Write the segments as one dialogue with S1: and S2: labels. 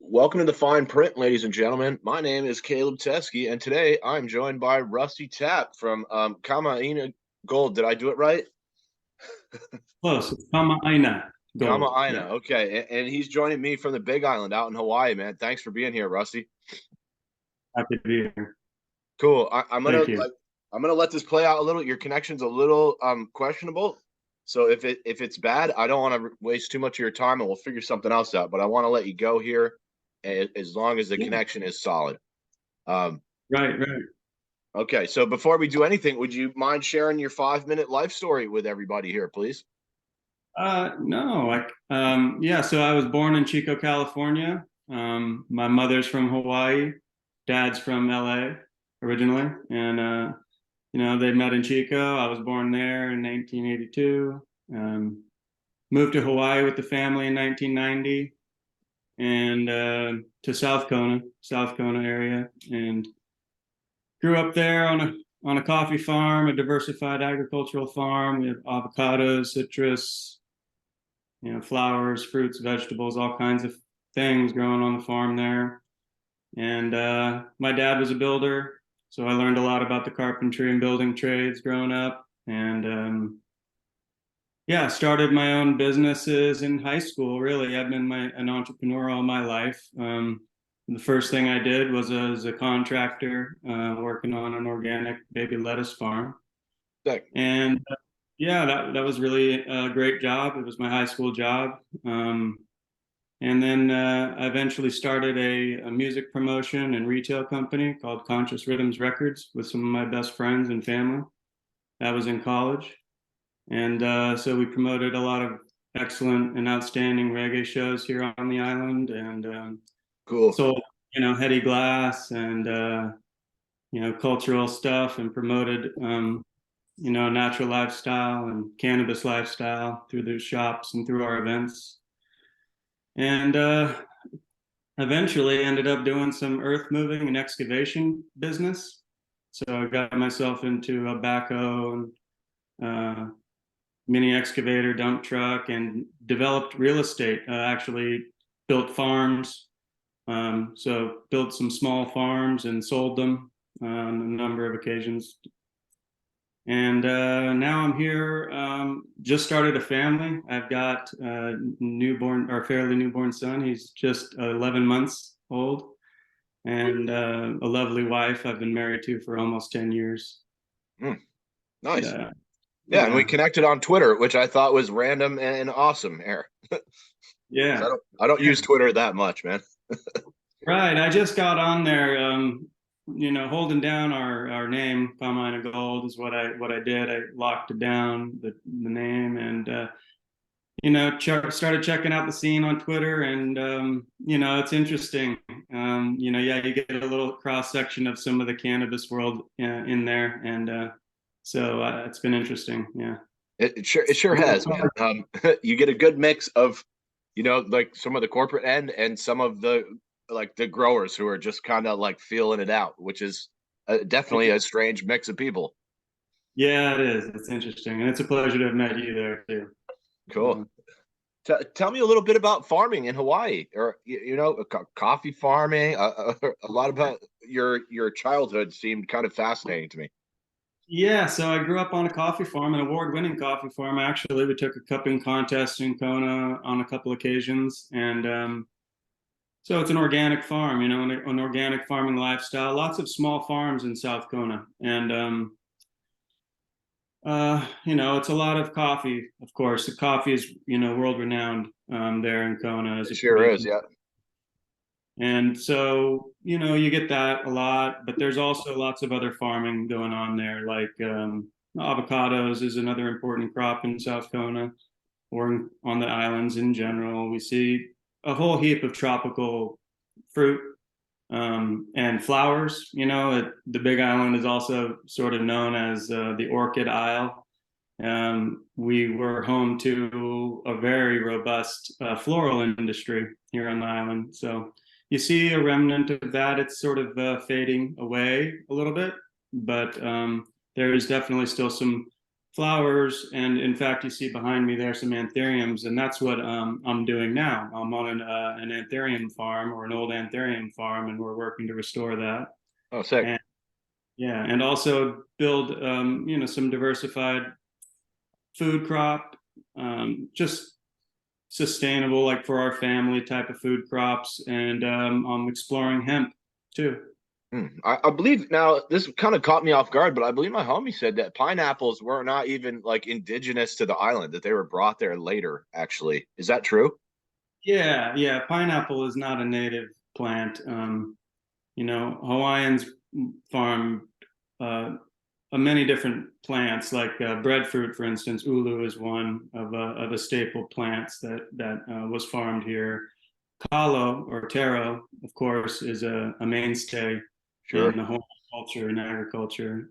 S1: Welcome to the fine print, ladies and gentlemen. My name is Caleb Teskey, and today I'm joined by Rusty Tapp from Kamaina Gold. Did I do it right?
S2: Close. It's Aina Gold.
S1: Kamaina.
S2: Yeah.
S1: Okay, and he's joining me from the Big Island out in Hawaii, man. Thanks for being here, Rusty.
S2: Happy to be here.
S1: Cool.
S2: Thank you.
S1: I'm gonna let this play out a little. Your connection's a little questionable, so if it's bad, I don't want to waste too much of your time, and we'll figure something else out. But I want to let you go here, as long as the
S2: Yeah.
S1: connection is solid. Um,
S2: Right, right.
S1: Okay, so before we do anything, would you mind sharing your 5 minute life story with everybody here, please?
S2: No, yeah, so I was born in Chico, California. My mother's from Hawaii, dad's from LA originally. And, they met in Chico. I was born there in 1982. Moved to Hawaii with the family in 1990 and to South Kona area. And grew up there on a coffee farm, a diversified agricultural farm. We have avocados, citrus, flowers, fruits, vegetables, all kinds of things growing on the farm there. And my dad was a builder, so I learned a lot about the carpentry and building trades growing up. And yeah, started my own businesses in high school. Really, I've been an entrepreneur all my life. The first thing I did was as a contractor working on an organic baby lettuce farm.
S1: Sick.
S2: And yeah, that was really a great job. It was my high school job. And then I eventually started a music promotion and retail company called Conscious Rhythms Records with some of my best friends and family. That was in college. And so we promoted a lot of excellent and outstanding reggae shows here on the island, and
S1: Cool.
S2: sold, heady glass and cultural stuff, and promoted natural lifestyle and cannabis lifestyle through the shops and through our events. And eventually ended up doing some earth moving and excavation business. So I got myself into a backhoe and mini excavator, dump truck, and developed real estate. Actually built farms. So built some small farms and sold them on a number of occasions. And now I'm here. Just started a family. I've got a newborn or fairly newborn son. He's just 11 months old, and a lovely wife I've been married to for almost 10 years.
S1: Nice.
S2: Yeah,
S1: Yeah, and we
S2: yeah,
S1: connected on Twitter, which I thought was random and awesome here.
S2: yeah.
S1: I don't use Twitter that much, man.
S2: Right. I just got on there. Holding down our name, Carmine Gold, is what I did. I locked it down, the name, and started checking out the scene on Twitter, and it's interesting. Yeah, you get a little cross section of some of the cannabis world in there, and so it's been interesting. Yeah.
S1: It sure has, man. You get a good mix of, like some of the corporate end and some of the growers who are just kind of like feeling it out, which is definitely a strange mix of people.
S2: Yeah, it is. It's interesting, and it's a pleasure to have met you there too.
S1: Cool.
S2: Um,
S1: Tell me a little bit about farming in Hawaii, or coffee farming. A lot about your childhood seemed kind of fascinating to me.
S2: Yeah, so I grew up on a coffee farm, an award-winning coffee farm. Actually, we took a cupping contest in Kona on a couple occasions, and so it's an organic farm, an organic farming lifestyle. Lots of small farms in South Kona, and it's a lot of coffee. Of course, the coffee is world-renowned there in Kona as
S1: It
S2: a
S1: sure is,
S2: producer.
S1: yeah.
S2: And so, you get that a lot, but there's also lots of other farming going on there, like avocados is another important crop in South Kona or on the islands in general. We see a whole heap of tropical fruit and flowers. The Big Island is also sort of known as the Orchid Isle. We were home to a very robust floral industry here on the island. So you see a remnant of that. It's sort of fading away a little bit, but there is definitely still some flowers, and in fact, you see behind me there some anthuriums, and that's what I'm doing now. I'm on an anthurium farm, or an old anthurium farm, and we're working to restore that.
S1: Oh, sick.
S2: And yeah, and also build some diversified food crop, just sustainable, like for our family type of food crops, and I'm exploring hemp too.
S1: I believe now this kind of caught me off guard, but I believe my homie said that pineapples were not even like indigenous to the island, that they were brought there later, actually. Is that true?
S2: Yeah, yeah. Pineapple is not a native plant. Hawaiians farm uh, many different plants, like breadfruit, for instance. Ulu is one of a staple plants that was farmed here. Kalo or taro, of course, is a mainstay in
S1: Sure.
S2: the Hawaiian culture and agriculture.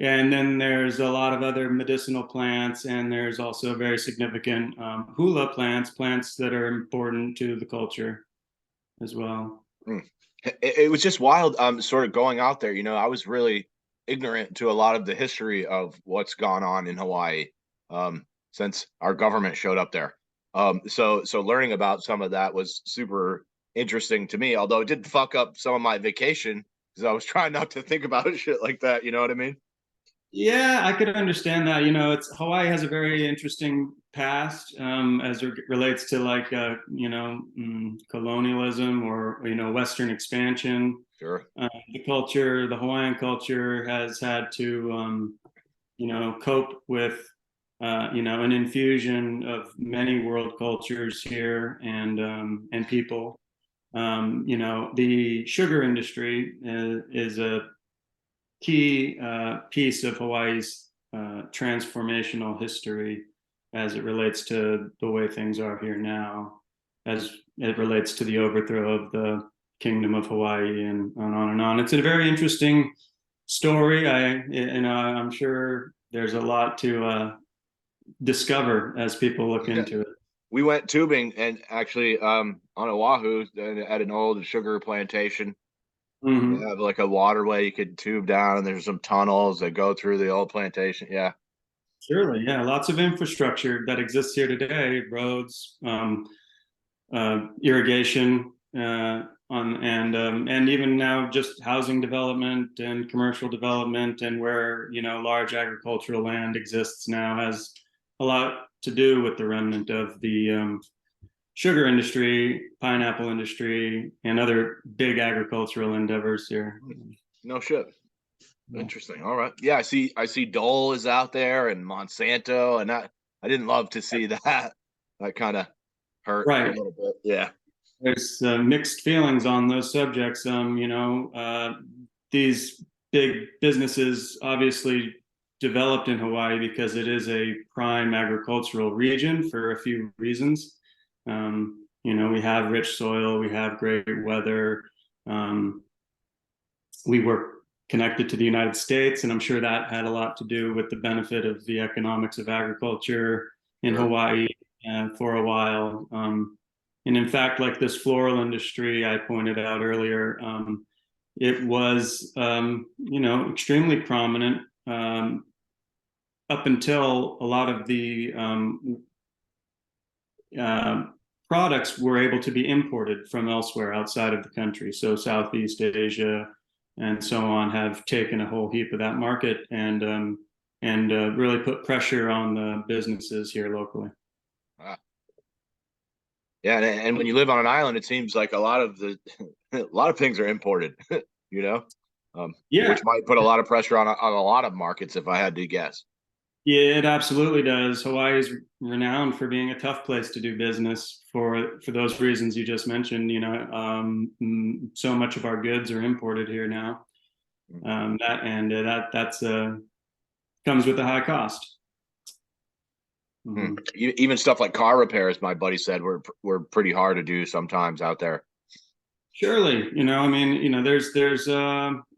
S2: And then there's a lot of other medicinal plants, and there's also very significant hula plants, plants that are important to the culture as well.
S1: Mm. It was just wild, sort of going out there. I was really ignorant to a lot of the history of what's gone on in Hawaii, since our government showed up there. So learning about some of that was super interesting to me, although it did fuck up some of my vacation because I was trying not to think about shit like that. You know what I mean?
S2: Yeah, I could understand that. It's Hawaii has a very interesting past as it relates to like colonialism or Western expansion.
S1: Sure.
S2: The Hawaiian culture has had to cope with an infusion of many world cultures here and people. The sugar industry is a key piece of Hawaii's transformational history as it relates to the way things are here now, as it relates to the overthrow of the Kingdom of Hawaii and on and on. It's a very interesting story. I'm sure there's a lot to discover as people look
S1: Yeah.
S2: into it.
S1: We went tubing and actually on Oahu at an old sugar plantation. They
S2: Hmm.
S1: have like a waterway you could tube down, and there's some tunnels that go through the old plantation. Yeah,
S2: Surely, yeah, lots of infrastructure that exists here today, roads, irrigation, and even now just housing development and commercial development, and where large agricultural land exists now has a lot to do with the remnant of the sugar industry, pineapple industry, and other big agricultural endeavors here.
S1: no shit. Interesting. All right. Yeah, I see Dole is out there and Monsanto, and I didn't love to see that. That kind of hurt a
S2: Right.
S1: little bit. Yeah.
S2: There's mixed feelings on those subjects. These big businesses obviously developed in Hawaii because it is a prime agricultural region for a few reasons. We have rich soil, we have great weather. Um, we were connected to the United States, and I'm sure that had a lot to do with the benefit of the economics of agriculture in
S1: Sure.
S2: Hawaii for a while. And in fact, like this floral industry I pointed out earlier, it was, extremely prominent up until a lot of the uh, products were able to be imported from elsewhere outside of the country. So Southeast Asia and so on have taken a whole heap of that market and really put pressure on the businesses here locally.
S1: Uh, yeah, and when you live on an island, it seems like a lot of the a lot of things are imported. You know,
S2: Yeah,
S1: which might put a lot of pressure on a lot of markets, if I had to guess.
S2: yeah, it absolutely does. Hawaii is renowned for being a tough place to do business for those reasons you just mentioned. So much of our goods are imported here now. That's comes with a high cost.
S1: Hmm.
S2: Mhm.
S1: Even stuff like car repairs, my buddy said, were pretty hard to do sometimes out there.
S2: Surely, I mean, there's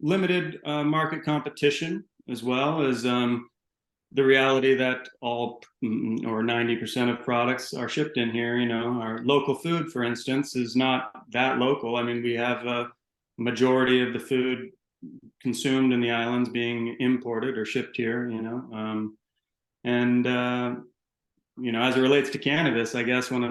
S2: limited market competition as well as the reality that all or 90% of products are shipped in here. Our local food, for instance, is not that local. I mean, we have a majority of the food consumed in the islands being imported or shipped here, and as it relates to cannabis, I guess one of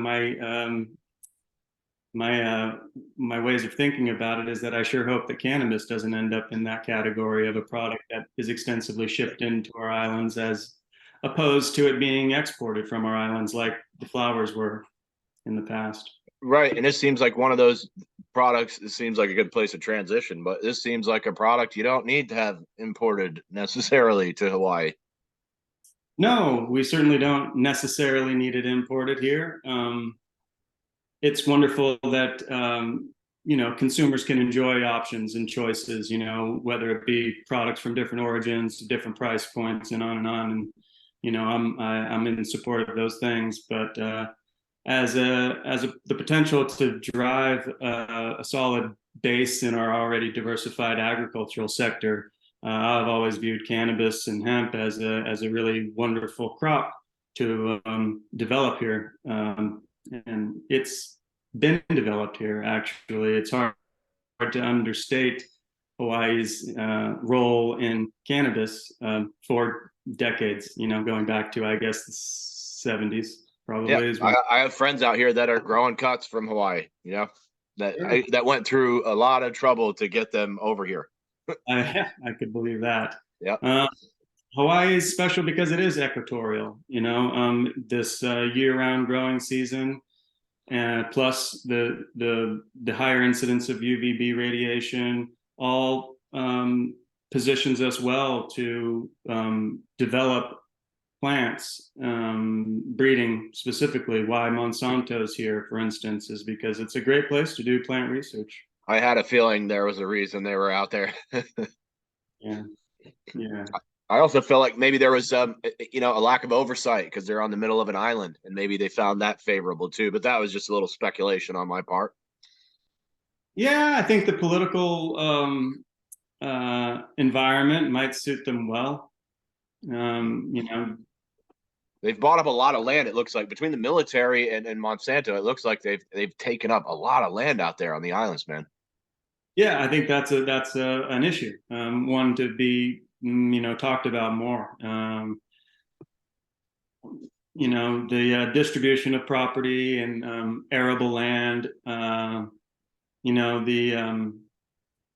S2: my ways of thinking about it is that I sure hope that cannabis doesn't end up in that category of a product that is extensively shipped into our islands, as opposed to it being exported from our islands like the flowers were in the past.
S1: Right. And this seems like one of those products. It seems like a good place to transition, but this seems like a product you don't need to have imported necessarily to Hawaii.
S2: No, we certainly don't necessarily need it imported here. It's wonderful that consumers can enjoy options and choices. Whether it be products from different origins, different price points, and on and on. And I'm in support of those things, but as the potential to drive a solid base in our already diversified agricultural sector, I've always viewed cannabis and hemp as a really wonderful crop to develop here, and it's been developed here. Actually, it's hard to understate Hawaii's role in cannabis for decades. Going back to, I guess, the 70s.
S1: Yeah,
S2: Probably is
S1: I have friends out here that are growing cuts from Hawaii. That went through a lot of trouble to get them over here.
S2: I could believe that.
S1: Yeah.
S2: Hawaii is special because it is equatorial. This year-round growing season, plus the higher incidence of UVB radiation, all positions us well to develop plants. Breeding specifically, why Monsanto's here, for instance, is because it's a great place to do plant research.
S1: I had a feeling there was a reason they were out there.
S2: Yeah.
S1: I also feel like maybe there was a lack of oversight because they're on the middle of an island, and maybe they found that favorable too. But that was just a little speculation on my part.
S2: Yeah, I think the political environment might suit them well.
S1: They've bought up a lot of land. It looks like between the military and Monsanto, it looks like they've taken up a lot of land out there on the islands, man.
S2: Yeah, I think that's an issue, one to be talked about more. The distribution of property and arable land. The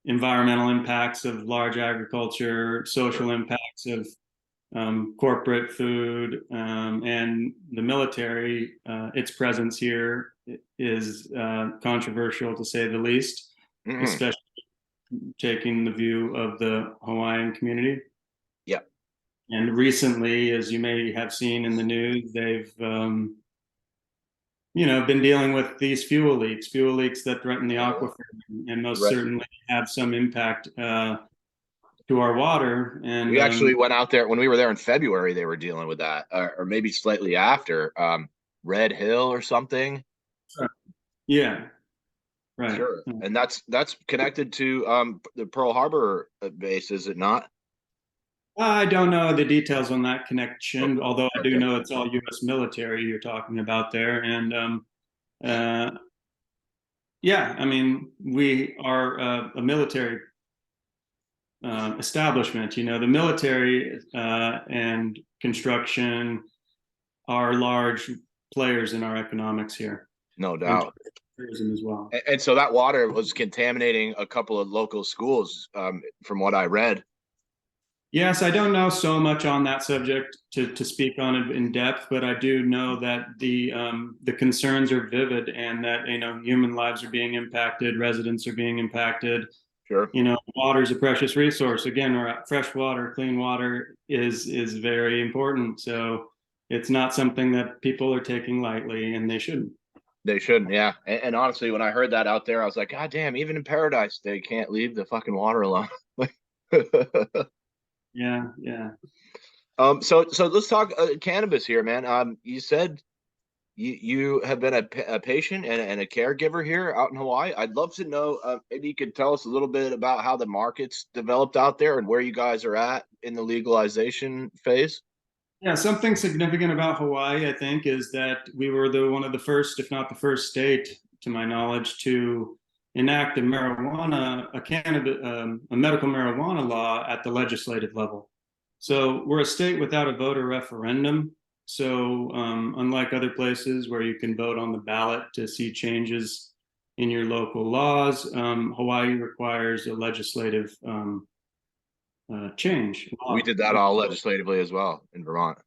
S2: environmental impacts of large agriculture, social impacts of corporate food, and the military. Its presence here is controversial, to say the least, especially taking the view of the Hawaiian community.
S1: Yeah.
S2: And recently, as you may have seen in the news, they've been dealing with these fuel leaks that threaten the aquifer, and most certainly have some impact to our water. And
S1: we actually went out there when we were there in February. They were dealing with that, or maybe slightly after. Red Hill or something.
S2: Yeah, right.
S1: Sure. And that's connected to the Pearl Harbor base, is it not?
S2: I don't know the details on that connection, although I do know it's all U.S. military you're talking about there. And yeah, I mean, we are a military establishment. The military and construction are large players in our economics here.
S1: No doubt.
S2: Tourism as well.
S1: And so that water was contaminating a couple of local schools, from what I read.
S2: Yes, I don't know so much on that subject to speak on it in depth, but I do know that the concerns are vivid, and that human lives are being impacted, residents are being impacted.
S1: Sure.
S2: Water is a precious resource. Again, fresh water, clean water is very important. So it's not something that people are taking lightly, and they shouldn't.
S1: They shouldn't, yeah. And honestly, when I heard that out there, I was like, God damn, even in paradise, they can't leave the fucking water alone.
S2: Yeah.
S1: So let's talk cannabis here, man. You said you have been a patient and a caregiver here out in Hawaii. I'd love to know, maybe you could tell us a little bit about how the market's developed out there and where you guys are at in the legalization phase.
S2: Yeah, something significant about Hawaii, I think, is that we were one of the first, if not the first state, to my knowledge, to enact a medical marijuana law at the legislative level. So we're a state without a voter referendum. So unlike other places where you can vote on the ballot to see changes in your local laws, Hawaii requires a legislative change.
S1: We did that all legislatively as well in Vermont.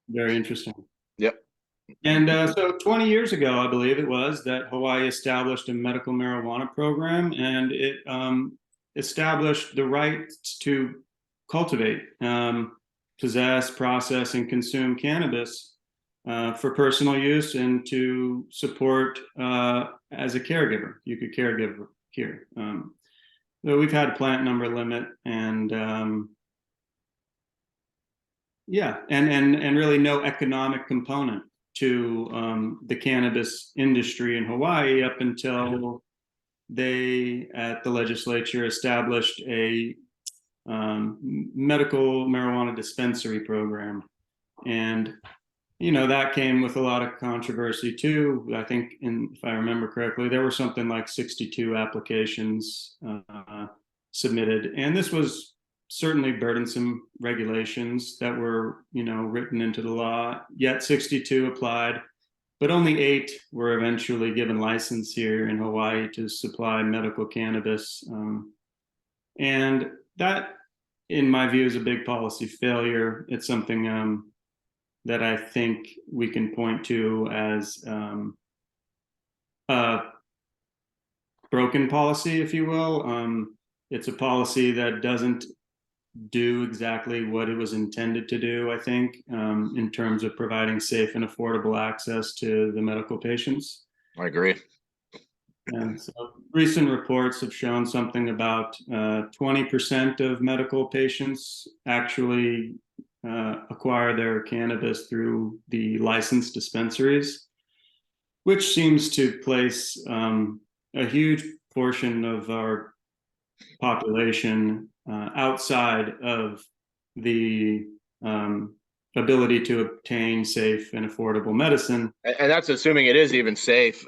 S2: Very interesting.
S1: Yep.
S2: And so 20 years ago, I believe it was, that Hawaii established a medical marijuana program, and it established the right to cultivate, possess, process, and consume cannabis for personal use and to support as a caregiver. You could caregive here. So we've had a plant number limit, and yeah, and really no economic component to the cannabis industry in Hawaii up until they, at the legislature, established a medical marijuana dispensary program. And, you know, that came with a lot of controversy too. I think, if I remember correctly, there were something like 62 applications submitted. And this was certainly burdensome regulations that were, you know, written into the law, yet 62 applied, but only 8 were eventually given license here in Hawaii to supply medical cannabis. And that, in my view, is a big policy failure. It's something that I think we can point to as a broken policy, if you will. It's a policy that doesn't do exactly what it was intended to do, I think, in terms of providing safe and affordable access to the medical patients.
S1: I agree.
S2: And so recent reports have shown something about 20% of medical patients actually acquire their cannabis through the licensed dispensaries, which seems to place a huge portion of our population outside of the ability to obtain safe and affordable medicine.
S1: And that's assuming it is even safe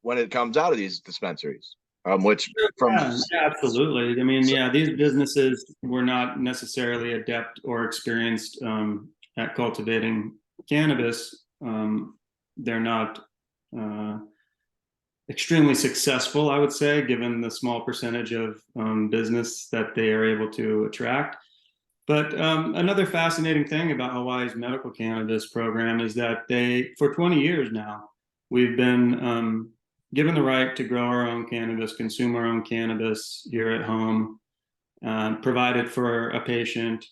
S1: when it comes out of these dispensaries, which from
S2: yeah, absolutely. I mean, yeah, these businesses were not necessarily adept or experienced at cultivating cannabis. They're not extremely successful, I would say, given the small percentage of business that they are able to attract. But another fascinating thing about Hawaii's medical cannabis program is that for 20 years now, we've been given the right to grow our own cannabis, consume our own cannabis here at home, provided for a patient,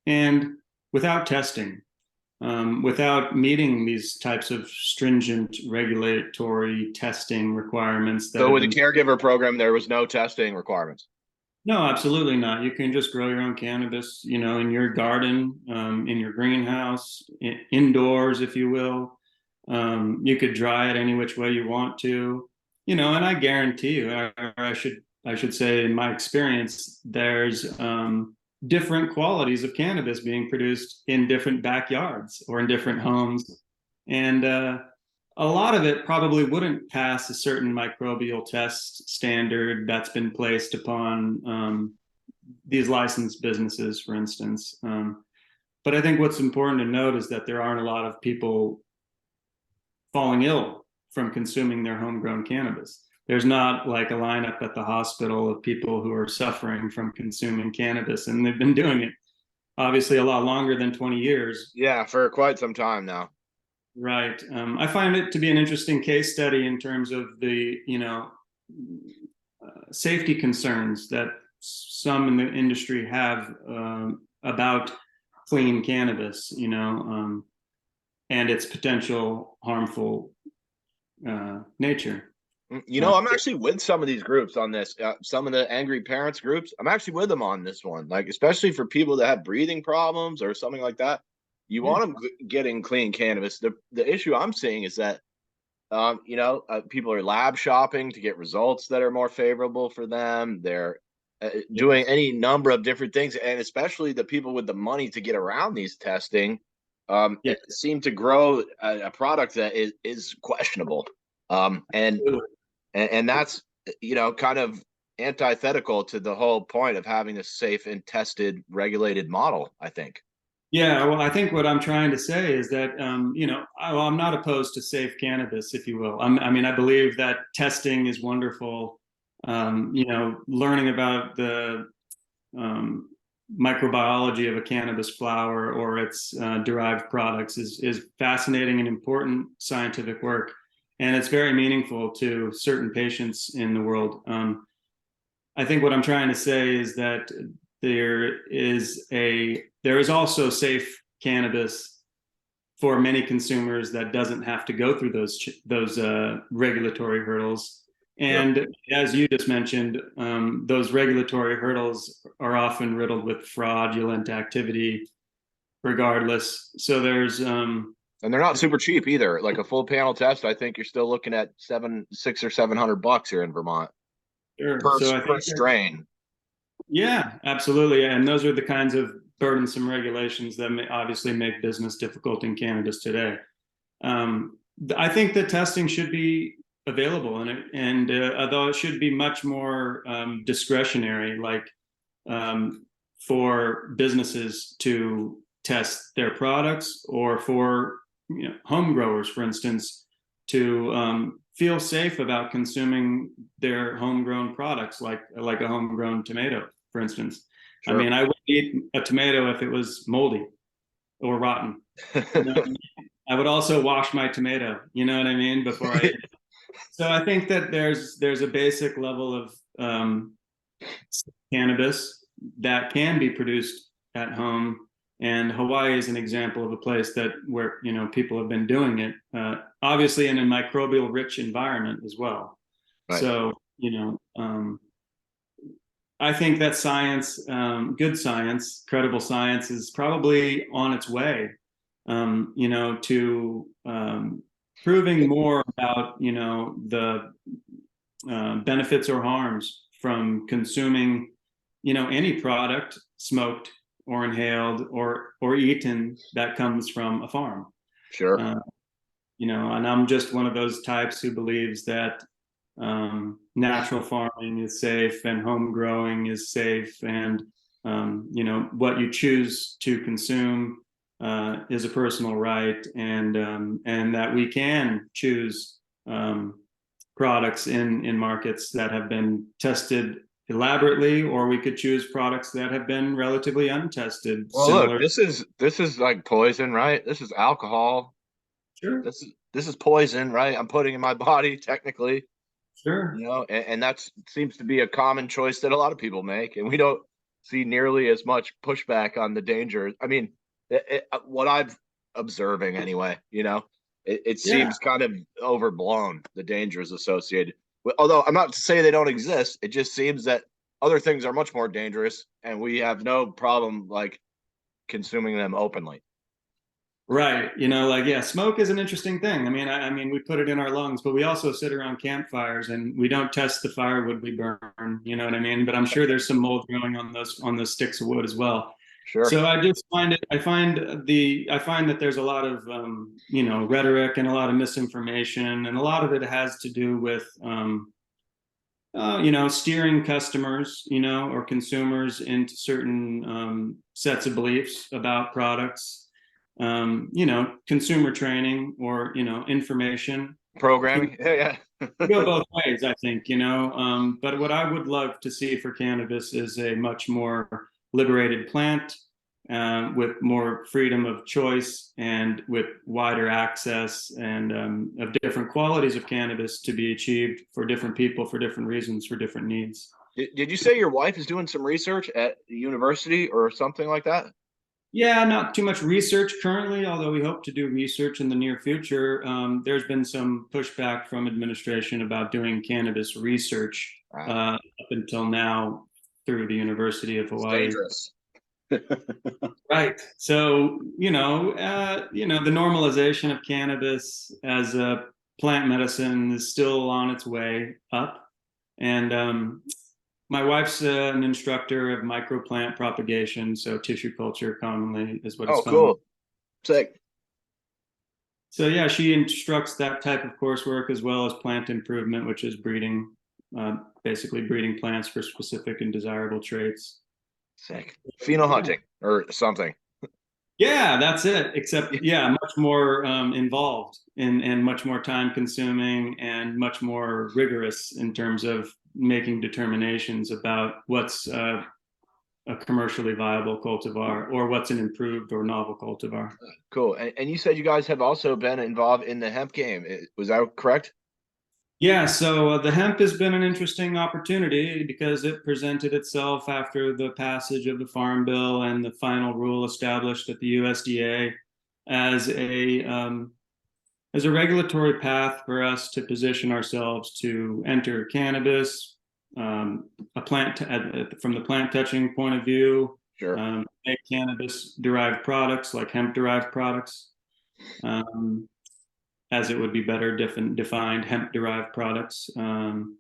S2: and without testing. Without meeting these types of stringent regulatory testing requirements.
S1: So with the caregiver program, there was no testing requirements.
S2: No, absolutely not. You can just grow your own cannabis, you know, in your garden, in your greenhouse, indoors, if you will. You could dry it any which way you want to, you know, and I guarantee you, or I should say, in my experience, there's different qualities of cannabis being produced in different backyards or in different homes. And a lot of it probably wouldn't pass a certain microbial test standard that's been placed upon these licensed businesses, for instance. But I think what's important to note is that there aren't a lot of people falling ill from consuming their homegrown cannabis. There's not like a lineup at the hospital of people who are suffering from consuming cannabis, and they've been doing it obviously a lot longer than 20 years.
S1: Yeah, for quite some time now.
S2: Right. I find it to be an interesting case study in terms of the, you know, safety concerns that some in the industry have about clean cannabis, you know, and its potential harmful nature.
S1: You know, I'm actually with some of these groups on this. Some of the angry parents groups, I'm actually with them on this one. Like, especially for people that have breathing problems or something like that. You want them getting clean cannabis. The issue I'm seeing is that, you know, people are lab shopping to get results that are more favorable for them. They're doing any number of different things, and especially the people with the money to get around these testing seem to grow a product that is questionable. And that's kind of antithetical to the whole point of having a safe and tested, regulated model, I think.
S2: Yeah, well, I think what I'm trying to say is that, I'm not opposed to safe cannabis, if you will. I mean, I believe that testing is wonderful. Learning about the um, microbiology of a cannabis flower or its derived products is fascinating and important scientific work, and it's very meaningful to certain patients in the world. I think what I'm trying to say is that there is also safe cannabis for many consumers that doesn't have to go through those regulatory hurdles.
S1: Sure.
S2: And as you just mentioned, those regulatory hurdles are often riddled with fraudulent activity, regardless. So
S1: And they're not super cheap either. Like a full panel test, I think you're still looking at 600 or 700 bucks here in Vermont
S2: sure.
S1: per
S2: So I
S1: per
S2: think
S1: strain.
S2: yeah, absolutely. And those are the kinds of burdensome regulations that obviously make business difficult in cannabis today. Um, I think that testing should be available, and although it should be much more discretionary, like for businesses to test their products, or for home growers, for instance, to feel safe about consuming their homegrown products, like a homegrown tomato, for instance. I
S1: Sure.
S2: mean, I would eat a tomato if it was moldy or rotten. You know, I would also wash my tomato, you know what I mean, before I. So I think that there's a basic level of cannabis that can be produced at home, and Hawaii is an example of a place that where people have been doing it, obviously in a microbial rich environment as well.
S1: Right.
S2: So I think that science, good science, credible science, is probably on its way, to proving more about, the benefits or harms from consuming, any product, smoked or inhaled or eaten, that comes from a farm.
S1: Sure.
S2: Uh, and I'm just one of those types who believes that natural farming is safe and home growing is safe, and what you choose to consume is a personal right, and that we can choose products in markets that have been tested elaborately, or we could choose products that have been relatively untested,
S1: Well, look,
S2: similar.
S1: this is like poison, right? This is alcohol.
S2: Sure,
S1: This is poison, right? I'm putting in my body technically,
S2: sure.
S1: and that seems to be a common choice that a lot of people make, and we don't see nearly as much pushback on the danger. I mean, what I'm observing anyway, it
S2: Yeah.
S1: seems kind of overblown, the dangers associated. Although I'm not to say they don't exist, it just seems that other things are much more dangerous, and we have no problem like consuming them openly.
S2: Right. Yeah, smoke is an interesting thing. I mean, we put it in our lungs, but we also sit around campfires and we don't test the firewood we burn. You know what I mean? But I'm sure there's some mold growing on those sticks of wood as well.
S1: Sure.
S2: So I just find it. I find that there's a lot of rhetoric and a lot of misinformation, and a lot of it has to do with steering customers, or consumers into certain sets of beliefs about products. Consumer training, or information can
S1: Programming. Yeah, yeah.
S2: go both ways, I think. But what I would love to see for cannabis is a much more liberated plant, with more freedom of choice and with wider access, and of different qualities of cannabis to be achieved for different people, for different reasons, for different needs.
S1: Did you say your wife is doing some research at the university or something like that?
S2: Yeah, not too much research currently, although we hope to do research in the near future. There's been some pushback from administration about doing cannabis research up until now through the University of
S1: It's
S2: Hawaii.
S1: dangerous.
S2: Right. So, the normalization of cannabis as a plant medicine is still on its way up. And my wife's an instructor of microplant propagation, so tissue culture commonly is what it's
S1: Oh,
S2: called.
S1: cool. Sick.
S2: So yeah, she instructs that type of coursework, as well as plant improvement, which is breeding basically breeding plants for specific and desirable traits.
S1: Sick. Pheno hunting or something.
S2: Yeah, that's it. Except, yeah, much more involved and much more time consuming and much more rigorous in terms of making determinations about what's a commercially viable cultivar or what's an improved or novel cultivar.
S1: Cool. And you said you guys have also been involved in the hemp game. Was that correct?
S2: Yeah, so the hemp has been an interesting opportunity because it presented itself after the passage of the Farm Bill and the final rule established at the USDA as a regulatory path for us to position ourselves to enter cannabis, a plant from the plant touching point of view,
S1: Sure.
S2: make cannabis derived products like hemp derived products. As it would be better defined hemp-derived products. And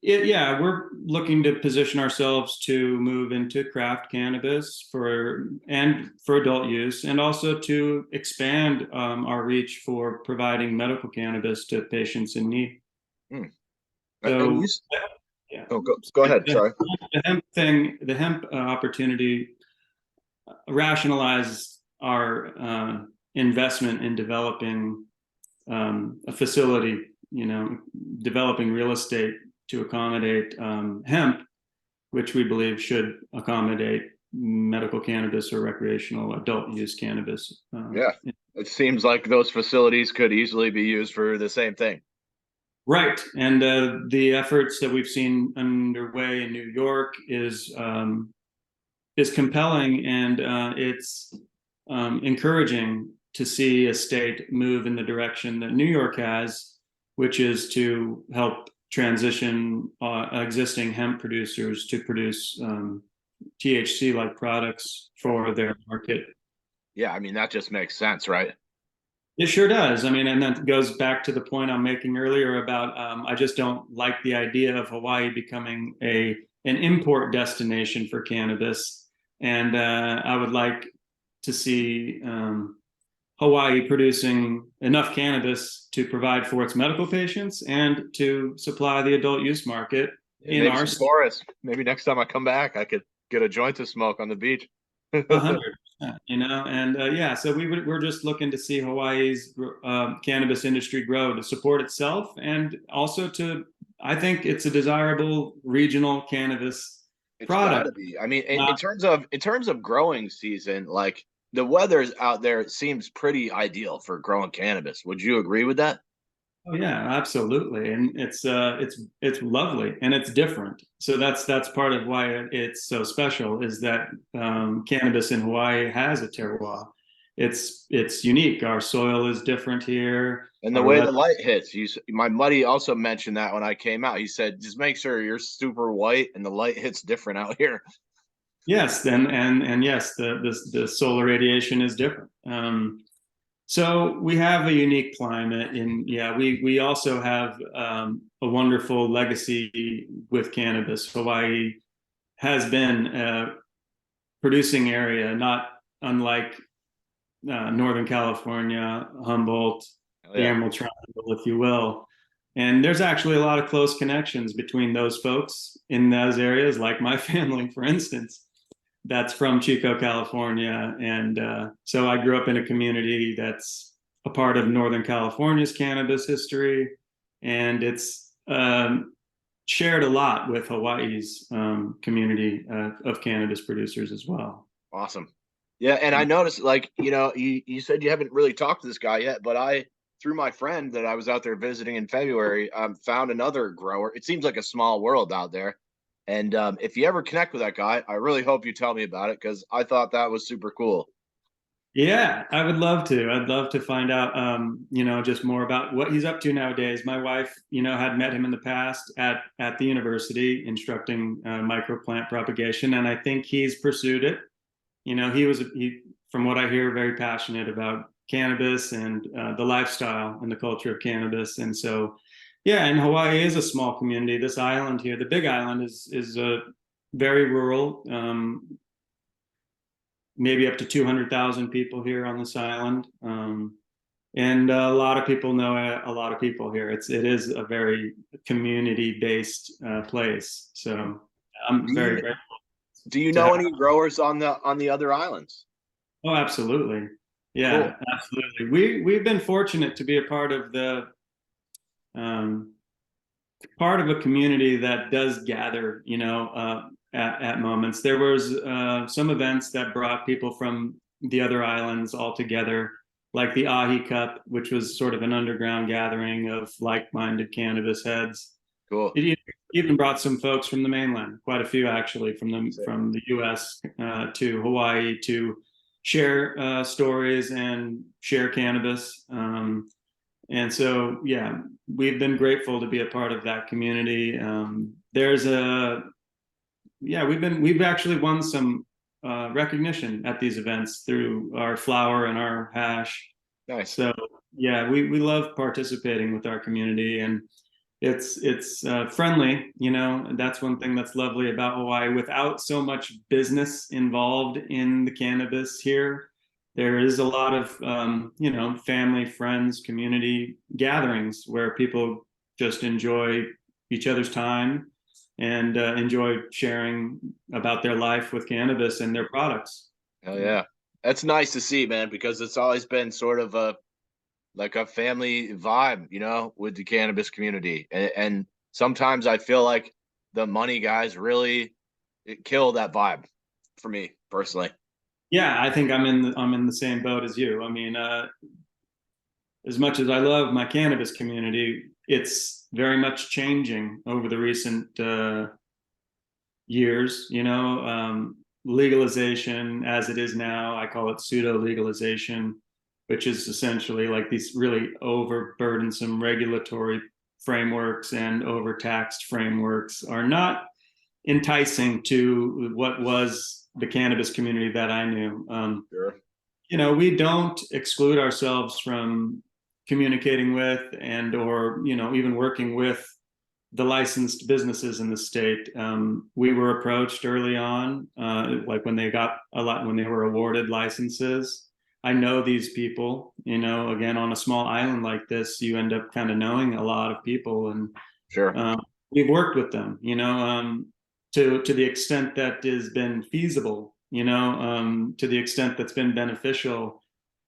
S2: yeah, we're looking to position ourselves to move into craft cannabis for adult use, and also to expand our reach for providing medical cannabis to patients in need.
S1: Hmm. And
S2: So,
S1: you,
S2: yeah,
S1: oh, go ahead. Sorry.
S2: the hemp opportunity rationalized our investment in developing a facility, developing real estate to accommodate hemp, which we believe should accommodate medical cannabis or recreational adult use cannabis.
S1: Yeah. It seems like those facilities could easily be used for the same thing.
S2: Right, and the efforts that we've seen underway in New York is compelling, and it's encouraging to see a state move in the direction that New York has, which is to help transition existing hemp producers to produce THC-like products for their market.
S1: Yeah, I mean that just makes sense, right?
S2: It sure does. I mean, and that goes back to the point I'm making earlier about I just don't like the idea of Hawaii becoming an import destination for cannabis, and I would like to see Hawaii producing enough cannabis to provide for its medical patients and to supply the adult use market
S1: And
S2: in
S1: maybe
S2: our
S1: some forests. Maybe next time I come back, I could get a joint to smoke on the beach.
S2: 100%, and yeah, so we're just looking to see Hawaii's cannabis industry grow to support itself, and also I think it's a desirable regional cannabis
S1: It's got
S2: product.
S1: to be. I mean,
S2: Uh,
S1: in terms of growing season, like the weather's out there seems pretty ideal for growing cannabis. Would you agree with that?
S2: oh yeah, absolutely, and it's lovely and it's different. So that's part of why it's so special is that cannabis in Hawaii has a terroir. It's unique. Our soil is different here.
S1: And the
S2: Our
S1: way
S2: weather.
S1: the light hits, my buddy also mentioned that when I came out. He said, just make sure you're super white and the light hits different out here.
S2: Yes, and yes, the solar radiation is different. So we have a unique climate, and yeah, we also have a wonderful legacy with cannabis. Hawaii has been a producing area, not unlike Northern California, Humboldt,
S1: Oh,
S2: the
S1: yeah.
S2: Emerald Triangle, if you will. And there's actually a lot of close connections between those folks in those areas, like my family, for instance, that's from Chico, California. And so I grew up in a community that's a part of Northern California's cannabis history. And it's shared a lot with Hawaii's community of cannabis producers as well.
S1: Awesome. Yeah, and I noticed, like, you said you haven't really talked to this guy yet, but through my friend that I was out there visiting in February, found another grower. It seems like a small world out there. And if you ever connect with that guy, I really hope you tell me about it because I thought that was super cool.
S2: Yeah, I would love to. I'd love to find out, just more about what he's up to nowadays. My wife, had met him in the past at the university instructing microplant propagation, and I think he's pursued it. From what I hear, very passionate about cannabis and the lifestyle and the culture of cannabis. And so, yeah, and Hawaii is a small community. This island here, the Big Island, is a very rural. Maybe up to 200,000 people here on this island. and a lot of people know a lot of people here. It is a very community based place. So I'm
S1: Do you
S2: very grateful
S1: do you
S2: to
S1: know
S2: have.
S1: any growers on the other islands?
S2: Oh, absolutely.
S1: Cool.
S2: Yeah, absolutely. We've been fortunate to be a um, part of a community that does gather, at moments. There was some events that brought people from the other islands all together, like the Ahi Cup, which was sort of an underground gathering of like-minded cannabis heads.
S1: Cool.
S2: It even brought some folks from the mainland, quite a few actually,
S1: Sick.
S2: from the U.S. To Hawaii to share stories and share cannabis. And so, yeah, we've been grateful to be a part of that community. There's a, yeah, we've actually won some recognition at these events through our flower and our hash.
S1: Nice.
S2: So, yeah, we love participating with our community, and it's friendly, and that's one thing that's lovely about Hawaii. Without so much business involved in the cannabis here, there is a lot of family, friends, community gatherings where people just enjoy each other's time and enjoy sharing about their life with cannabis and their products.
S1: Hell yeah. That's nice to see, man, because it's always been sort of a like a family vibe, with the cannabis community. And sometimes I feel like the money guys really kill that vibe for me personally.
S2: Yeah, I think I'm in the same boat as you. I mean, as much as I love my cannabis community, it's very much changing over the recent years. Legalization as it is now, I call it pseudo legalization, which is essentially like these really overburdensome regulatory frameworks and overtaxed frameworks are not enticing to what was the cannabis community that I knew.
S1: Sure.
S2: We don't exclude ourselves from communicating with and or even working with the licensed businesses in the state. We were approached early on, like when they were awarded licenses. I know these people. Again, on a small island like this, you end up kind of knowing a lot of people, and
S1: Sure.
S2: we've worked with them. To the extent that has been feasible. To the extent that's been beneficial.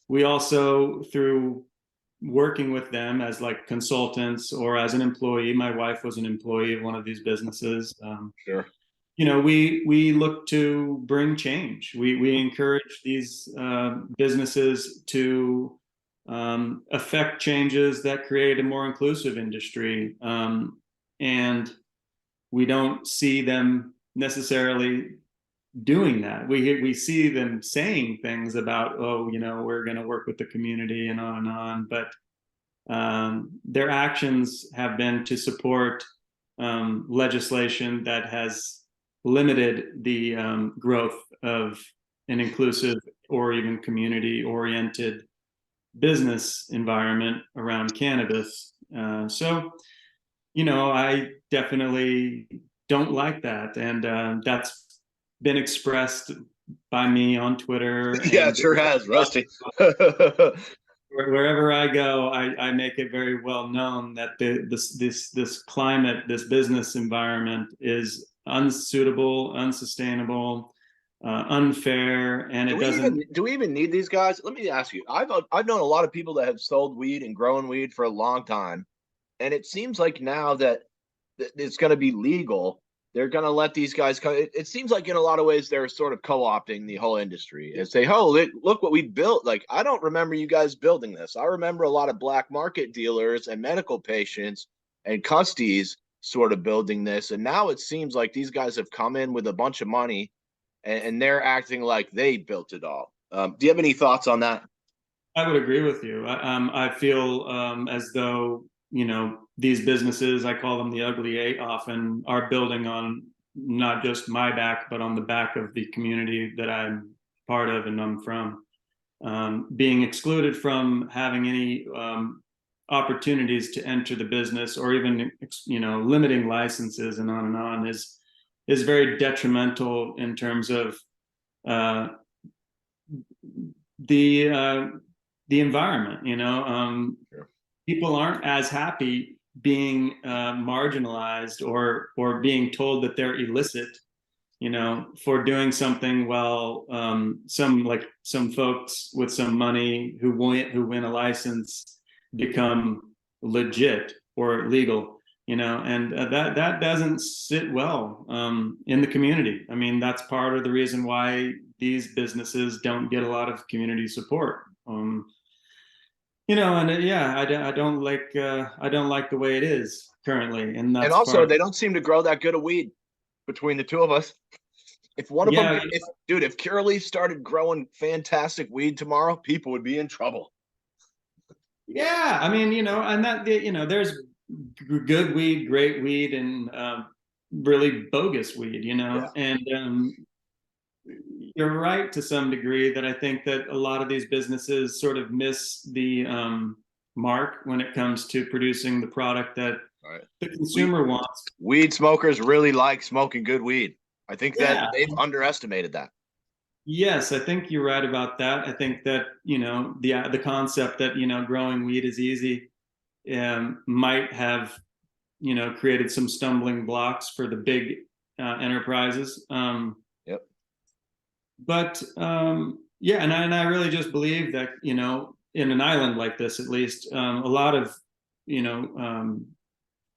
S2: We also, through working with them as like consultants or as an employee, my wife was an employee of one of these businesses.
S1: Sure.
S2: We look to bring change. We encourage these businesses to affect changes that create a more inclusive industry, and we don't see them necessarily doing that. We see them saying things about, oh, we're going to work with the community and on, but their actions have been to support legislation that has limited the growth of an inclusive or even community oriented business environment around cannabis. So, I definitely don't like that. And that's been expressed by me on Twitter
S1: Yeah, it
S2: and
S1: sure has, Rusty.
S2: wherever I go, I make it very well known that this climate, this business environment is unsuitable, unsustainable, unfair, and it doesn't.
S1: Do we even need these guys? Let me ask you. I've known a lot of people that have sold weed and grown weed for a long time, and it seems like now that it's going to be legal, they're going to let these guys come. It seems like in a lot of ways they're sort of co-opting the whole industry and say, "Oh, look what we built." Like, I don't remember you guys building this. I remember a lot of black market dealers and medical patients and custies sort of building this, and now it seems like these guys have come in with a bunch of money and they're acting like they built it all. Do you have any thoughts on that?
S2: I would agree with you. I feel as though these businesses, I call them the ugly eight, often are building on not just my back, but on the back of the community that I'm part of and I'm from. Being excluded from having any opportunities to enter the business, or even limiting licenses and on is very detrimental in terms of uh, the the environment.
S1: Sure.
S2: People aren't as happy being marginalized or being told that they're illicit, for doing something while some folks with some money who win a license become legit or legal, and that doesn't sit well in the community. I mean, that's part of the reason why these businesses don't get a lot of community support. And yeah, I don't like the way it is currently, and
S1: And
S2: that's
S1: also,
S2: part.
S1: they don't seem to grow that good of weed between the two of us. If one of them,
S2: Yeah,
S1: if Curaleaf started growing fantastic weed tomorrow, people would be in trouble.
S2: yeah. I mean, and there's good weed, great weed, and really bogus weed.
S1: Yeah.
S2: And you're right to some degree that I think that a lot of these businesses sort of miss the mark when it comes to producing the product that
S1: All right.
S2: the
S1: We
S2: consumer wants.
S1: weed smokers really like smoking good weed. I think that
S2: Yeah.
S1: they've underestimated that.
S2: Yes, I think you're right about that. I think that the concept that growing weed is easy might have created some stumbling blocks for the big enterprises.
S1: Yep.
S2: But yeah, and I really just believe that in an island like this, at least, a lot of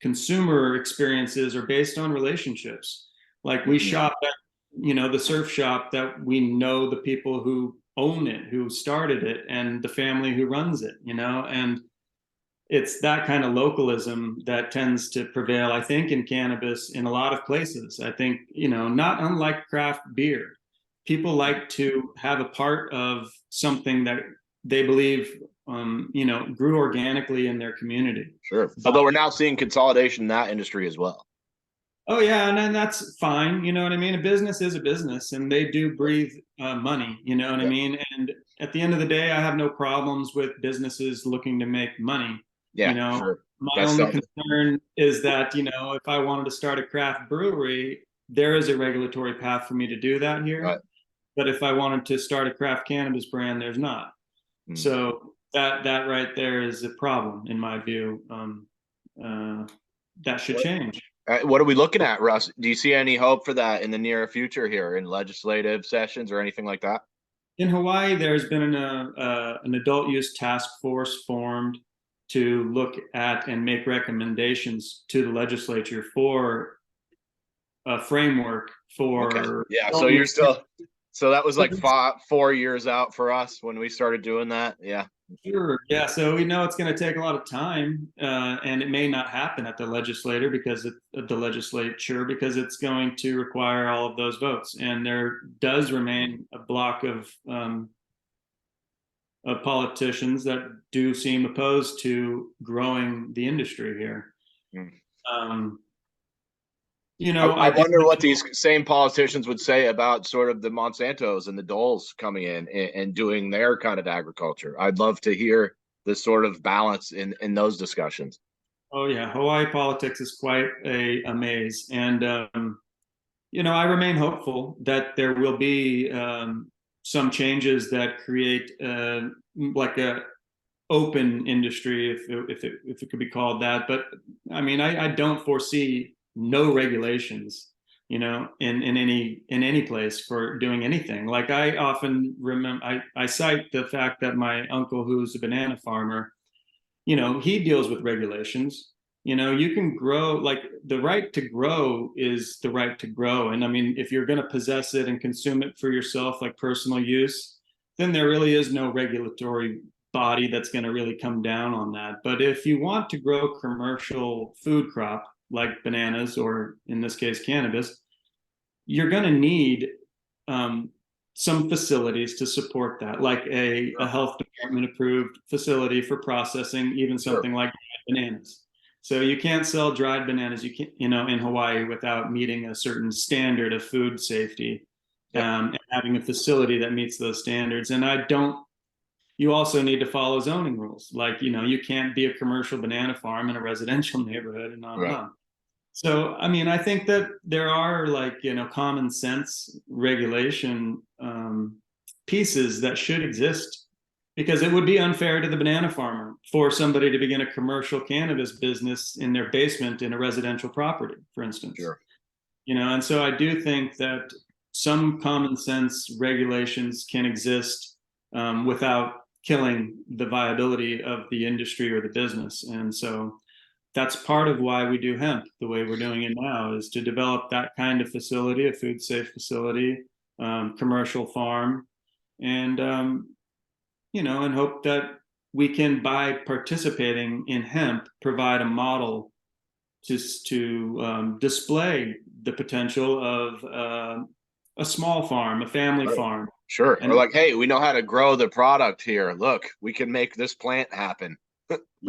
S2: consumer experiences are based on relationships. Like we
S1: Mhm.
S2: shop at the surf shop that we know the people who own it, who started it, and the family who runs it. And it's that kind of localism that tends to prevail, I think, in cannabis in a lot of places. I think, not unlike craft beer, people like to have a part of something that they believe, grew organically in their community.
S1: Sure.
S2: But,
S1: Although we're now seeing consolidation in that industry as well.
S2: oh yeah, and then that's fine. You know what I mean? A business is a business, and they do breathe money. You know what I
S1: Yep.
S2: mean? And at the end of the day, I have no problems with businesses looking to make money.
S1: Yeah, sure.
S2: My
S1: That's
S2: only
S1: self.
S2: concern is that if I wanted to start a craft brewery, there is a regulatory path for me to do that
S1: Right.
S2: here. But if I wanted to start a craft cannabis brand, there's not.
S1: Mm.
S2: So that right there is a problem in my view. Uh, that should
S1: What,
S2: change.
S1: what are we looking at, Russ? Do you see any hope for that in the near future here in legislative sessions or anything like that?
S2: In Hawaii, there's been an adult use task force formed to look at and make recommendations to the legislature for a framework
S1: Okay.
S2: for
S1: Yeah. So
S2: adult
S1: you're
S2: use.
S1: still. So that was like 4 years out for us when we started doing that. Yeah.
S2: Sure. Yeah. So we know it's going to take a lot of time, and it may not happen at the the legislature because it's going to require all of those votes, and there does remain a block of politicians that do seem opposed to growing the industry here.
S1: Mm.
S2: Um,
S1: I
S2: I think
S1: wonder what these same politicians would say about sort of the Monsantos and the Doles coming in and doing their kind of agriculture. I'd love to hear the sort of balance in those discussions.
S2: oh yeah, Hawaii politics is quite a maze, and I remain hopeful that there will be some changes that create like a open industry, if it could be called that. But I mean, I don't foresee no regulations, in any place for doing anything. Like I often remember, I cite the fact that my uncle, who's a banana farmer, he deals with regulations. You can grow, like the right to grow is the right to grow. And I mean, if you're going to possess it and consume it for yourself, like personal use, then there really is no regulatory body that's going to really come down on that. But if you want to grow commercial food crop like bananas, or in this case, cannabis, you're going to need um, some facilities to support that, like a health department approved facility for processing even
S1: Sure.
S2: something like bananas. So you can't sell dried bananas, you can't, in Hawaii without meeting a certain standard of food safety,
S1: Yep.
S2: and having a facility that meets those standards. And you also need to follow zoning rules. Like, you can't be a commercial banana farm in a residential neighborhood, and on and
S1: Right.
S2: on. So, I mean, I think that there are, like, common sense regulation pieces that should exist because it would be unfair to the banana farmer for somebody to begin a commercial cannabis business in their basement in a residential property, for instance.
S1: Sure.
S2: And so I do think that some common sense regulations can exist without killing the viability of the industry or the business. And so that's part of why we do hemp the way we're doing it now, is to develop that kind of facility, a food safe facility, commercial farm, and and hope that we can, by participating in hemp, provide a model to display the potential of a small farm, a family
S1: Right.
S2: farm.
S1: Sure. Or
S2: And
S1: like, hey, we know how to grow the product here. Look, we can make this plant happen.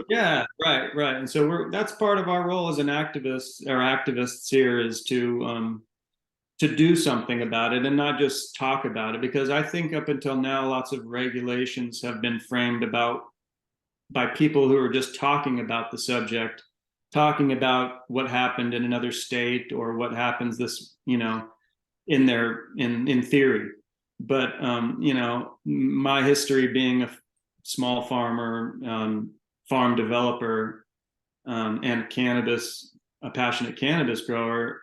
S2: yeah, right, right. And so that's part of our role as an activist, or activists here, is to do something about it and not just talk about it. Because I think up until now, lots of regulations have been framed about by people who are just talking about the subject, talking about what happened in another state or what happens in theory. But my history being a small farmer, farm developer, and a passionate cannabis grower,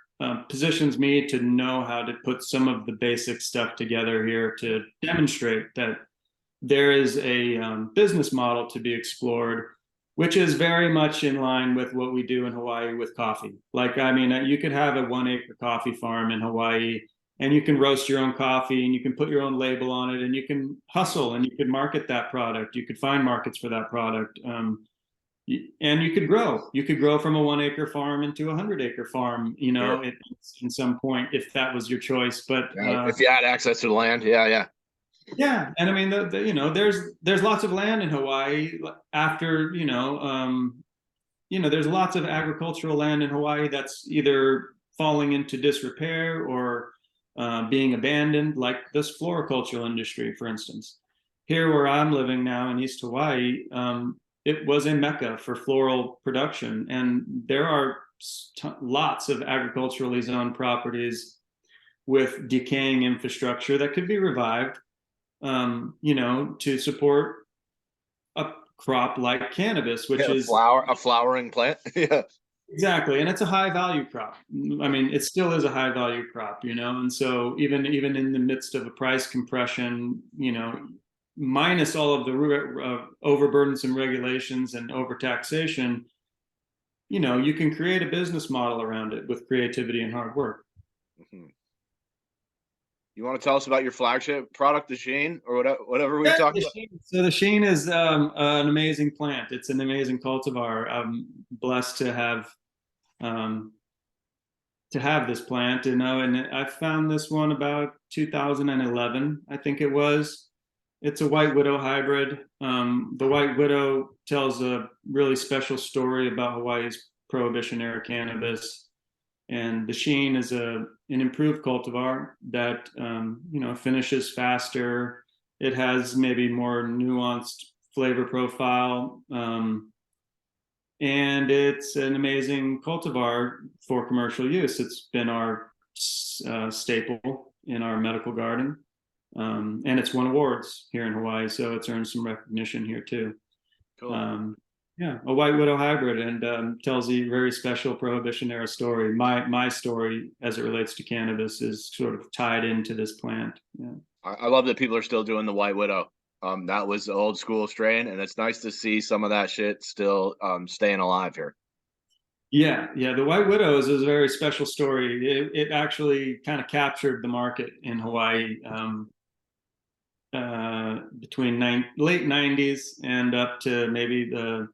S2: positions me to know how to put some of the basic stuff together here to demonstrate that there is a business model to be explored, which is very much in line with what we do in Hawaii with coffee. Like, I mean, you could have a 1 acre coffee farm in Hawaii, and you can roast your own coffee, and you can put your own label on it, and you can hustle, and you can market that product. You could find markets for that product. And you could grow. You could grow from a 1 acre farm into a 100 acre farm,
S1: Sure.
S2: in some point, if that was your choice. But
S1: Yeah. If you had access to the land. Yeah. Yeah.
S2: yeah, and I mean, there's lots of land in Hawaii. After there's lots of agricultural land in Hawaii that's either falling into disrepair or being abandoned, like this floricultural industry, for instance. Here, where I'm living now in East Hawaii, it was a mecca for floral production, and there are lots of agriculturally zoned properties with decaying infrastructure that could be revived, to support a crop like cannabis, which
S1: Yeah.
S2: is
S1: A flowering plant. Yeah.
S2: exactly, and it's a high value crop. I mean, it still is a high value crop, and so even in the midst of a price compression, minus all of the overburdensome regulations and overtaxation, you can create a business model around it with creativity and hard work.
S1: Mhm. You want to tell us about your flagship product, the Sheen, or whatever we
S2: Yeah,
S1: talked
S2: the
S1: about?
S2: Sheen. So the Sheen is an amazing plant. It's an amazing cultivar. I'm blessed um, to have this plant, and I found this one about 2011, I think it was. It's a White Widow hybrid. The White Widow tells a really special story about Hawaii's prohibition era cannabis, and the Sheen is an improved cultivar that finishes faster. It has maybe more nuanced flavor profile, and it's an amazing cultivar for commercial use. It's been our staple in our medical garden, and it's won awards here in Hawaii, so it's earned some recognition here too.
S1: Cool.
S2: Um, yeah, a White Widow hybrid, and tells a very special Prohibition era story. My story, as it relates to cannabis, is sort of tied into this plant. Yeah,
S1: I love that people are still doing the White Widow. That was the old school strain, and it's nice to see some of that shit still staying alive here.
S2: yeah. The White Widow is a very special story. It actually kind of captured the market in Hawaii, between late '90s and up to maybe the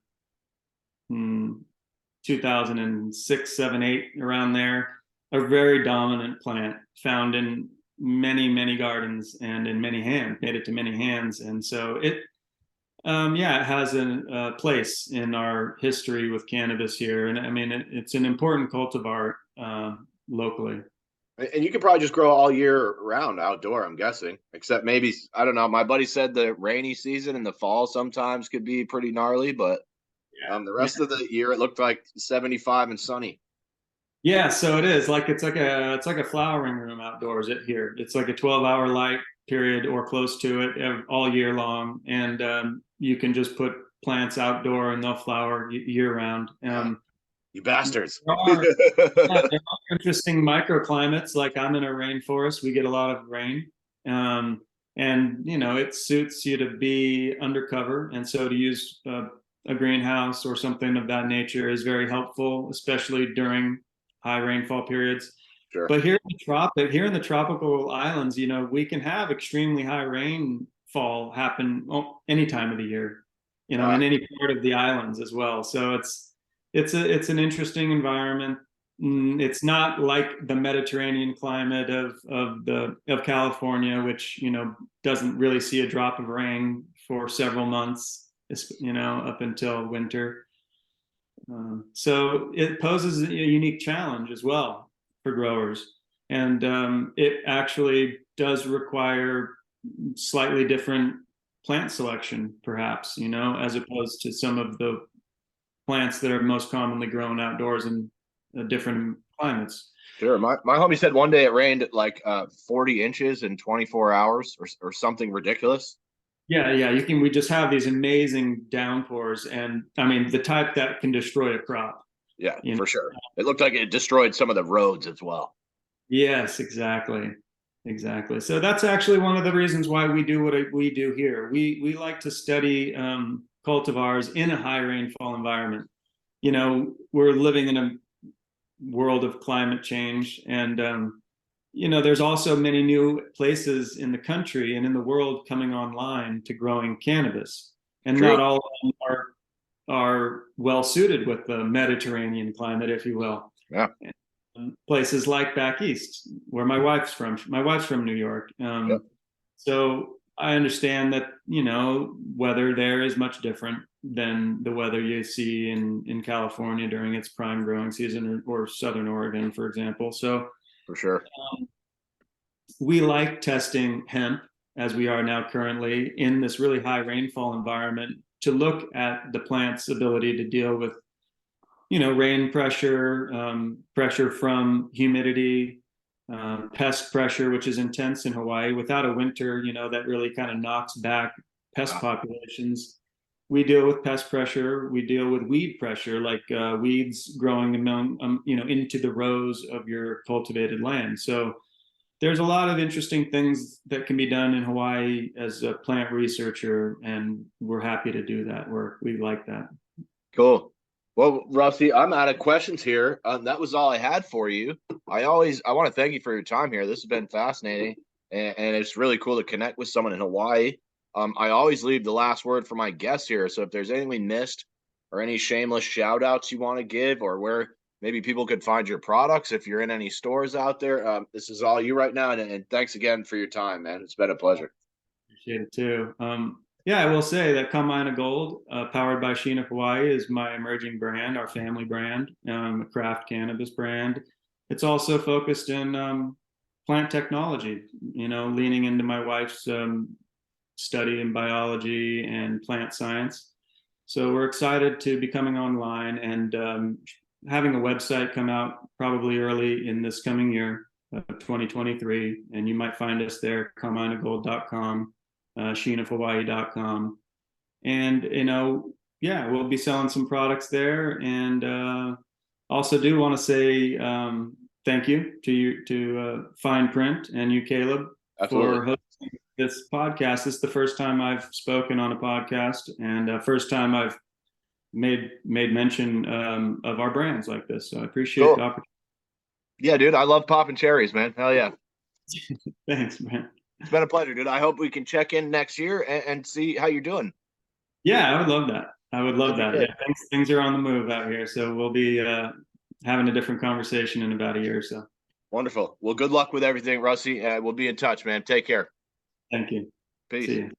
S2: 2006, 7, 8, around there. A very dominant plant found in many, many gardens and in many hands, made it to many hands. And so it has a place in our history with cannabis here. And I mean, it's an important cultivar locally.
S1: And you can probably just grow all year round outdoor, I'm guessing. Except maybe, I don't know. My buddy said the rainy season in the fall sometimes could be pretty gnarly, but the
S2: Yeah.
S1: rest of the year it looked like 75 and sunny.
S2: Yeah, so it is like it's like a flowering room outdoors here. It's like a 12-hour light. period or close to it all year long, and you can just put plants outdoor and they'll flower year round.
S1: You bastards.
S2: There are, yeah, there are interesting microclimates. Like I'm in a rainforest, we get a lot of rain, um, and it suits you to be undercover, and so to use a greenhouse or something of that nature is very helpful, especially during high rainfall periods.
S1: Sure.
S2: But here in the tropical islands, we can have extremely high rainfall happen any time of the year, in any part of the islands as well. So it's an interesting environment. It's not like the Mediterranean climate of California, which doesn't really see a drop of rain for several months, up until winter. So it poses a unique challenge as well for growers, and it actually does require slightly different plant selection, perhaps, as opposed to some of the plants that are most commonly grown outdoors in different climates.
S1: Sure. My homie said one day it rained at like 40 inches in 24 hours or something ridiculous.
S2: Yeah, we just have these amazing downpours, and I mean the type that can destroy a crop.
S1: Yeah, for sure. It looked like it destroyed some of the roads as well.
S2: Yes, exactly. Exactly. So that's actually one of the reasons why we do what we do here. We like to study cultivars in a high rainfall environment. We're living in a world of climate change, and there's also many new places in the country and in the world coming online to growing cannabis, and
S1: True.
S2: not all of them are well suited with the Mediterranean climate, if you will.
S1: Yeah.
S2: Places like back east, where my wife's from. My wife's from New York.
S1: Yep.
S2: So I understand that, weather there is much different than the weather you see in California during its prime growing season, or Southern Oregon, for example. So
S1: For sure.
S2: we like testing hemp, as we are now currently in this really high rainfall environment, to look at the plant's ability to deal with rain pressure, pressure from humidity, pest pressure, which is intense in Hawaii. Without a winter, that really kind of knocks back pest populations. We deal with pest pressure. We deal with weed pressure, like weeds growing among, into the rows of your cultivated land. So there's a lot of interesting things that can be done in Hawaii as a plant researcher, and we're happy to do that work. We like that.
S1: Cool. Well, Rusty, I'm out of questions here. That was all I had for you. I want to thank you for your time here. This has been fascinating, and it's really cool to connect with someone in Hawaii. I always leave the last word for my guests here. So if there's anything we missed or any shameless shout outs you want to give, or where maybe people could find your products, if you're in any stores out there, this is all you right now. And thanks again for your time, man. It's been a pleasure.
S2: Appreciate it too. Yeah, I will say that Kama'aina Gold, powered by Sheen of Hawaii, is my emerging brand, our family brand, a craft cannabis brand. It's also focused in plant technology, leaning into my wife's study in biology and plant science. So we're excited to be coming online and having a website come out probably early in this coming year, 2023. And you might find us there, kama'ainagold.com. sheenofhawaii.com, and yeah, we'll be selling some products there, and also do want to say thank you to Fine Print and you, Caleb.
S1: Absolutely.
S2: For hosting this podcast. This is the first time I've spoken on a podcast, and first time I've made mention of our brands like this, so I appreciate the opportunity.
S1: Yeah, dude, I love popping cherries, man. Hell yeah.
S2: Thanks, man.
S1: It's been a pleasure, dude. I hope we can check in next year and see how you're doing.
S2: Yeah, I would love that. I would love that.
S1: Good.
S2: Yeah, things are on the move out here, so we'll be having a different conversation in about a year or so.
S1: Wonderful. Well, good luck with everything, Rusty. We'll be in touch, man. Take care.
S2: Thank you.
S1: Peace.
S2: See you.